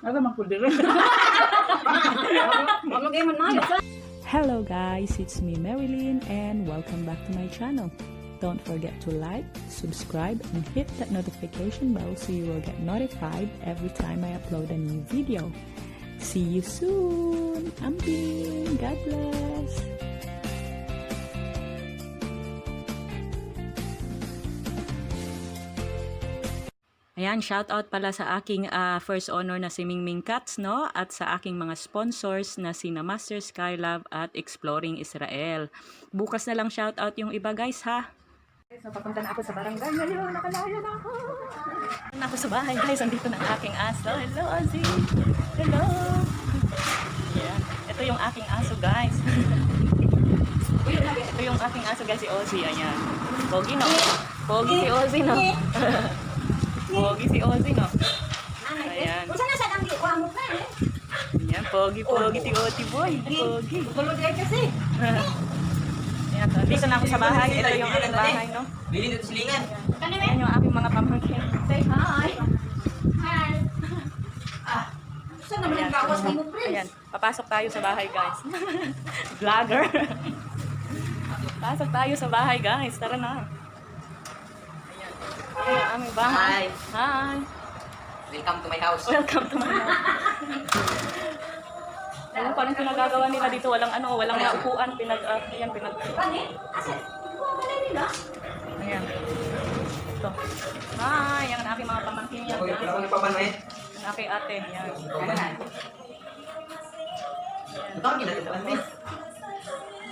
Hello guys, it's me Marilyn and welcome back to my channel. Don't forget to like, subscribe, and hit that notification bell so you will get notified every time I upload a new video. See you soon! Ambing! God bless! Ayan, shoutout pala sa aking first honor na si Mingming Cats, no? At sa aking mga sponsors na sina Master Skylove at Exploring Israel. Bukas na lang shoutout yung iba guys, ha? So, papunta na ako sa barangay ngayon. Nakalaya na ako. Na ako sa bahay guys. Andito na ang aking aso. Hello, Ozzy. Hello. Ayan. Ito yung aking aso guys. Ito yung aking aso guys, si Ozzy. Ayan. Pogi, no? Pogi si Ozzy, no? Pogi si Ozzy, no? Ayan. Ayan, pogi si Ozzy boy. Pogi. Kulog-kulog kasi. Ayan, so, dito na ako sa bahay. Ito yung aking bahay, no? Bilhin dito silingan. Ayan yung aking mga pamangkin. Say hi! Hi. Saan naman yung gawas ni mo, Prince? Ayan, papasok tayo sa bahay, guys. Vlogger! Pasok tayo sa bahay, guys. Tara na. Ayan yung aming bahay. Hi! Welcome to my house. Welcome to my house. Alam ko anong pinagagawa nila dito. Walang walang upuan. Ayan. Ayan. Ito. Hi! Yan ang aking mga pamangkin yan. Okay, wala ko ng paman eh. Ang aking ate. Yan. Ito ang ginagawa natin.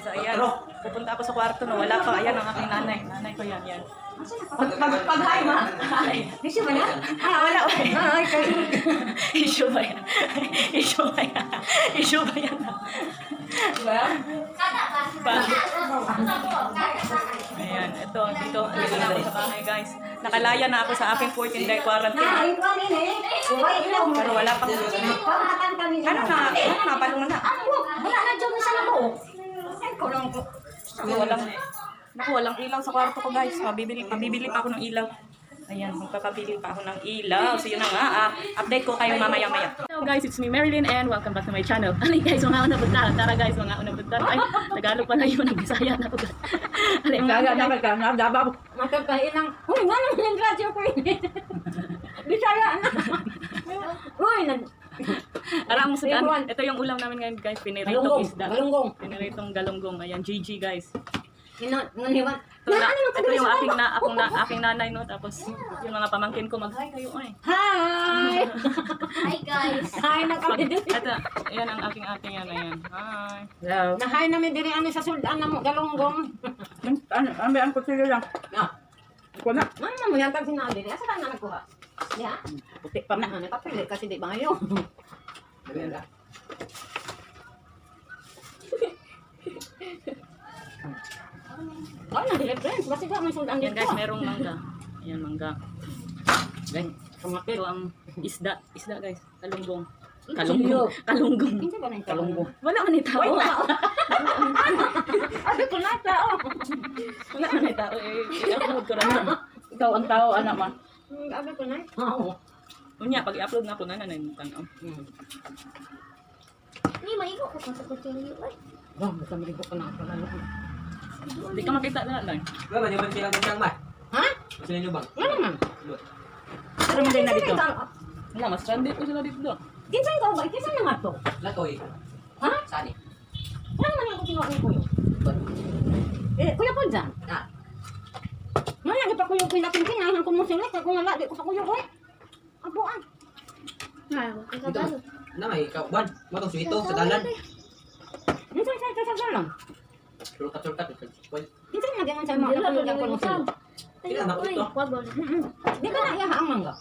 So, ayan. Pupunta ako sa kwarto. No? Wala pa. Ayan ang aking nanay. Nanay ko yan. Yan. Pag-hi ma. Hi. Issue ba yan? Wala. Hi. Issue ba yan? Issue ba yan? Issue ba yan? Ayan. Ito. Dito na ako sa bahay guys. Nakalaya na ako sa aking 14-day quarantine. Pero wala pang ano na? Palungan na. Wala na dyan sa labo. Walang ilaw sa kwarto ko guys. Pabibili pa ako ng ilaw. Ayan, magpapabili pa ako ng ilaw. So yun na nga, update ko kayo mamaya-maya. Hello guys, it's me Marilyn and welcome back to my channel. Alin guys, mga una punta. Tara guys, mga una punta. Ay, Tagalog pala yun, nag-Bisaya na po. Alin, mga una. Dabaw. Matagkain ng, uy, nga naman yung radyo ko yun. Bisaya na. Uy, Aram mo sa ito yung ulam namin ngayon guys, piniritong isda. Galunggong. Piniritong galunggong. Ayan, GG guys. Naniwan. Ito yung aking nanay, no? Tapos yung mga pamangkin ko, mag-hi kayo, ay. Hi! Hi guys. Hi na kami dito. Ito, ayan ang aking ate yan, ayan. Hi. Hello. Na-hi namin diri ani sa suldan na mo galunggong. Ano ba ang kutsilo lang? Na. Ako na. Ano mo yan tag sinabi diri? Asa ka na nagkuha? Ya. Puti pa na. Ano papel kasi di ba ngayon? Ano dili friends? Basta ka may suldan Ayan dito. guys, merong mangga. Ayan, mangga. Gan. Ito ang isda guys. Kalunggong. Silyo. Kalunggong. Kinsa ba nang kalunggong? Wala man ni tao. Abi ko na tao. Wala man ni tao. I-upload ko na. Ikaw ang tao, anak man. Abi ko na. Oo. Unya, pag i-upload na ko na yung tanaw. Ni maigo ko sa kutsilyo. Ay. Wah, basta maligo ka na pala. Hindi ka makita na lang. Ba, ba yung silang bang ba? Ha? Sila nyo bang? Ano naman? Pero hindi na dito. Wala, mas stranded ko sila dito. Kinsa ikaw ba? Kinsa naman to? Latoy. Ha? Sani? Ano naman yung kinuha ni Kuya? Kuya po dyan? Ah. Maya, di pa kuya kuya pinang kung mo sila. Kung wala, di ko sa kuya kuya. Abuan. Ito. Na may kauban. Matong suito sa dalan. Minsan lang. Sulkat-sulkat. Minsan na ganyan sa mga kapulog ang kung sila. Kailan ako ito? Di ka na iyahaang mangga.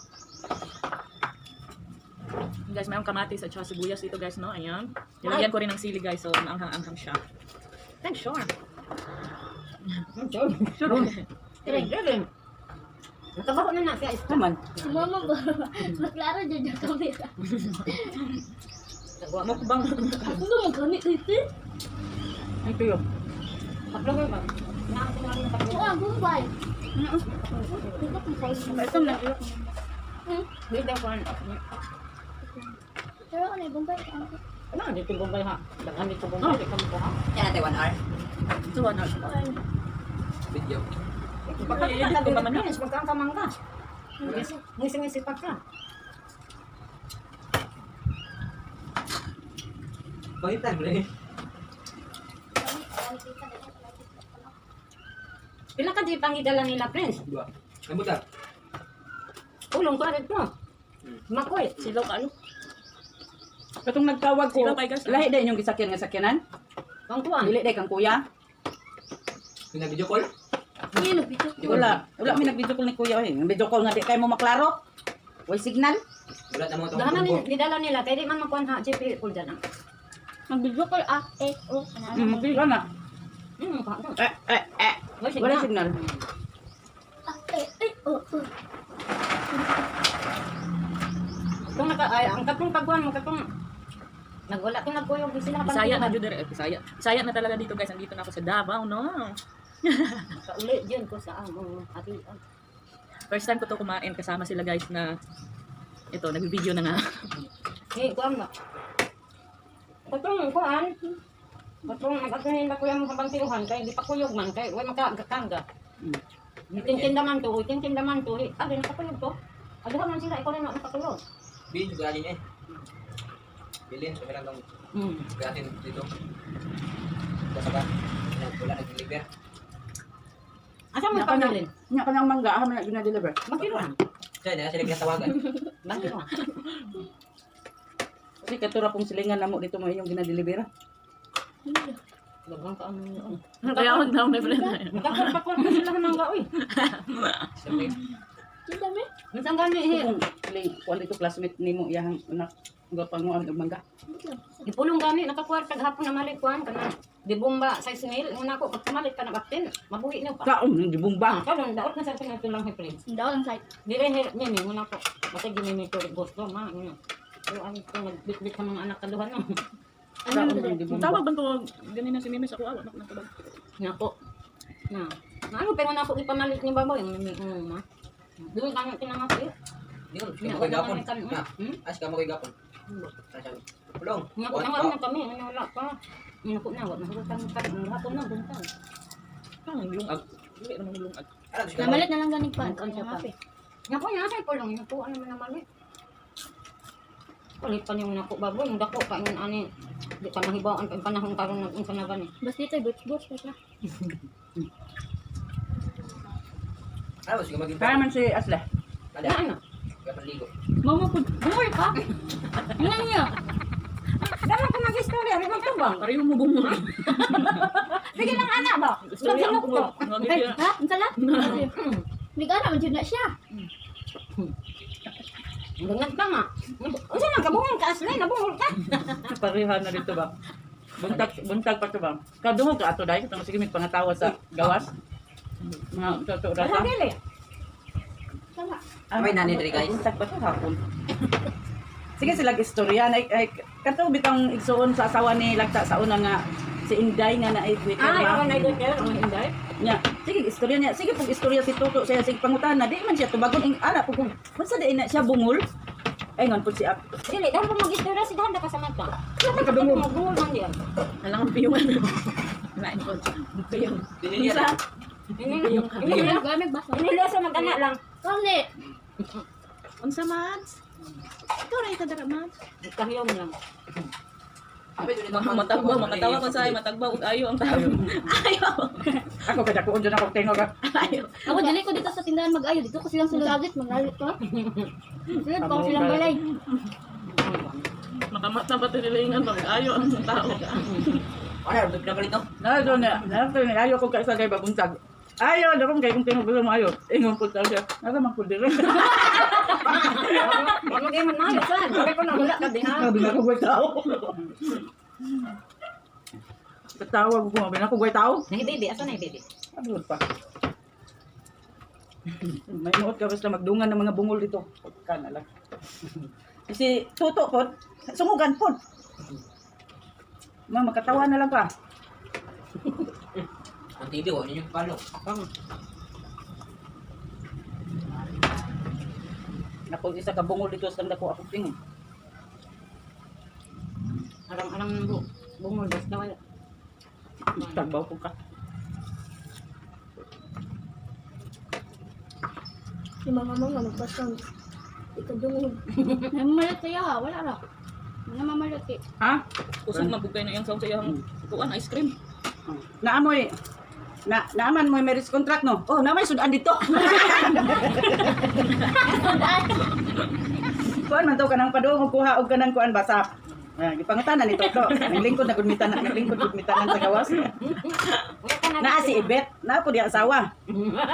Guys, mayroong kamatis at saka sibuyas dito guys, no? Ayan. Nilagyan ko rin ng sili guys, so maanghang-anghang siya. Thanks, sure. Sure. Dire. Nakabaho na na siya. Naman. Si mama ba? Maklaro dyan yung kamera. Mukbang. Ako naman kami ito. Ito yun. Kaplogoy ba? Oo, gumbay. Ito kung sa'yo. Ito na. Hindi daw ko. Pero ano, Bombay. Ano, dito Bombay ha. Daghan dito Bombay, di ka mo ha. Yan natin 1 hour. Ito, ano? Video. Pagkakita ka dito man, magkakamang ka. Ngisi-ngisi pa ka. Pahitan mo rin. Pila ka di pangidala nila, Prince? 2. Ay mo ta. Ulong ka rin mo. Makoy. Silo ka, ano? Katong nagtawag ko, Sino kay Gas? lahi day yung gisakyan nga sakyanan. Ang kuwan. Dili day kang kuya. Pina-video call? Hindi, nabito ko. Wala mi nag-video call ni kuya eh. Video call nga di kay mo maklaro. Way signal. Wala na mo itong Dahan combo. ni didala nila kay di man makuan ha GP kul dyan. Mag-video call, Magpila na. Ka. Wala signal. Kung naka ay ang katong pagkuan mo katong nagwala kung nagkuyog sila Bisaya na jud dire, Bisaya. Bisaya na talaga dito, guys. Andito na ako sa Davao, no? Sa uli diyan ko sa among ati. First time ko to kumain kasama sila, guys, na ito, nag-video na nga. Hey, kuan ba? Katong kuan. Katong nagatunin na kuya mo habang tiruhan kay di pa kuyog man kay way makakanga. Tintindaman to, tintindaman to. Adi nakatulog to. Adi man sila ikaw rin nakatulog. Bin, juga din eh. Bilin, kami lang itong gatin dito. Basta ba? Wala nag-deliver. Asa mo Nya ka na, pamilin? nya ka ng mangga ha man gina-deliver. Magtiruhan. Kaya na sila kinatawagan. Magtiruhan. Kasi katura pong silingan namo dito mo inyong gina-deliver. Dagang ka ang yun. Kaya ako na may friend. Nagkakapakwan mo sila ng gaoy. Siyempre, Ang dami. Minsan gani Kung kuan dito classmate nimo iyang anak gapang mo ang mangga. Ipulong gani nakakwarta gahapon na malit kuan kana. Di bomba sa snail una ko pag malit ka na baktin. Mabuhi niyo pa. Kaon ng gibumba. Karon daot na sa pinag tulang hiprin. Ang daw ang site. Dire ni ni una ko. Basta gini ni to gusto ma. Pero ang ko nagbitbit sa mga anak kaduhan no. Kaon ng Ang gibumba. tawag ba ito? Ganun na si Mimis ako. Awak na tawag. Nako. Na. Ano pero na ko ipamalit ni baboy ang ma. Dili ka na tinangati. hindi ko, hindi ko kay gapon. Na, as ka mo kay gapon. Sasabi, Pulong. Nga ko na kami, wala pa. Nga ko na, wala na ko kami ng hapon na buntag. Ang lungag. Hindi naman lungag. Ano, gusto ka Namalit na lang ganing pa. Ang kape. Nga ko na sa pulong, nga ko ano man naman. Palit pa yung nako baboy, yung dako pa yung ani. Di ka mahibawaan pa yung panahon karon ng unsa na gani. Basta dito, butch-butch pa siya. Ano, gusto ka maging Kaya man si Asla. Kada, Ano? kaya panligo. Mama po, bumoy ka. Nga niya. Dama ko mag-istorya, rin ang tubang. Pareho mo bumuli. Sige lang anak ba? Istorya ang Sinok ko. Ay, ha? Ang sala? Hindi ka naman dyan na siya. Gangan pa nga. Unsa man kabungon ka aslay, nabungol ka. Pareha na dito ba? Buntag pa to ba? Kadungog ka ato dahil katong sige may pangatawa sa gawas. Mga totoo Wala rata. dili. Sala. May nani diri, guys. Buntag pa to hapon. Sige sila istorya na kato bitang igsuon sa asawa ni Lagta sa una nga si Inday nga naay Twitter Ay, ba? ako na ito kaya, ang hinday. Nya, sige istorya niya. Sige pag istorya si Toto siya sige pangutan na di man siya tubagon ing ara pug unsa di na siya bungol. Ay ngon pud si Ap. Dili, daw mo mag-istorya si Danda ka sa mata. Ano ka bungol? Magbungol man diyan. Alang ang piyungan. Lain ko. Piyong. Dinili Isa. Gamit ba? Inilo sa mag-anak lang. Kali. Unsa Mads? Ikaw na itadara Mads. Kahiyom lang. Matagbaw ko sa matagbaw ug ayo ang tao. Ayo. Ako kada ko unsa na ko tingog. Ayo. Ako dili ko dito sa tindahan mag-ayo. Dito ko silang sulagit. Maglalit ko. Sunod ko silang balay. Makamat na ba tinilingan mag ayo ang tao. Ano, dito ka dito? Na ayo ko kay sa gay babuntag. Ayo, daron kay kung tingog mo ayo. Ingon pud ta siya. Nasa man pud dire. Ano kayo man mayo san? Sabi ko na wala ka din ha. Sabi na ko gway tao. Katawag ko sabi na ko gway tao. Nahi baby, asa na baby? Abot pa. May muot ka basta magdungan ng mga bungol dito. Kana lang. Kasi tuto pod, sungugan pod. Makatawa na lang ka. Ang TV, huwag ninyo palo. Napag isa ka bungol dito sa dako ako tingin. bungol. Basta wala. Tagbaw ko ka. Si mama mo nga magpasang. Ikadungog. Namamalot kaya ha, wala ra. Namamalot eh. Ha? Usog mabugay na yung sa iyang kuan ice cream. Naamoy. Naaman mo yung marriage contract no? Oh, naamay sudan dito. Kuan man to kanang padung kuha og kanang kuan basa. Gipangutanan nito to. Naglingkod na gudmitanan sa gawas. Naa si Ibet, naa po di asawa.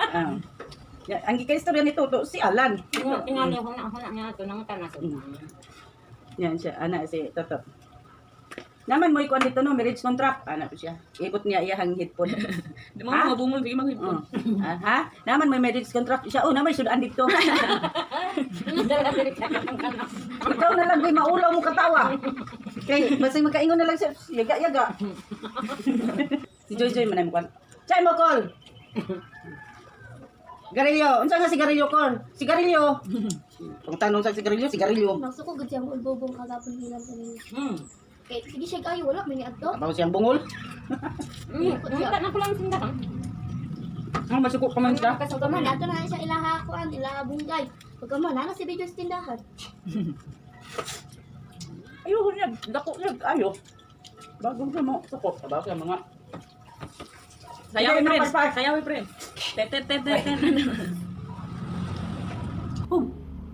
Ah. Ang gika-istorya nito to si Alan. Tingali huna niya ito nang tanas. Yan siya, ana si Toto. Naman mo ikuan dito no, marriage contract. Ana po siya. Ikot niya iyahang headphone. Di mo mabungol kay maghipon. Ha? Naman may marriage contract siya. Oh, naman sudan dito. Ikaw na lang kay maulaw mo katawa. Kay basta magkaingon na lang siya. Yaga. Si Joy manay mo kan. Chay mo call. Sigarilyo. Unsa nga sigarilyo call? Sigarilyo. Kung tanong sa sigarilyo. Nasa ko gud siyang ulbobong kagapon hilang sa ninyo. Eh, sige siya kayo, wala may niadto. Tapos siyang bungol. Nang ko lang sindahan. Ang masuko ka man siya. Pagkaman, ato na siya ilaha kuan, ilaha bunggay. Pagkaman, na si video sa tindahan. Ayoko niya. Dako niya. Ayo. Bagong sa mo. Suko. Sabaw sa mga. Sayawi Sige, pre. napaspas. Sayawi pre. Tet.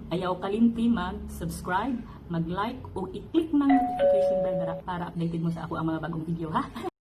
Ayaw kalimti mag-subscribe, mag-like o i-click ng notification bell para updated mo sa ako ang mga bagong video ha.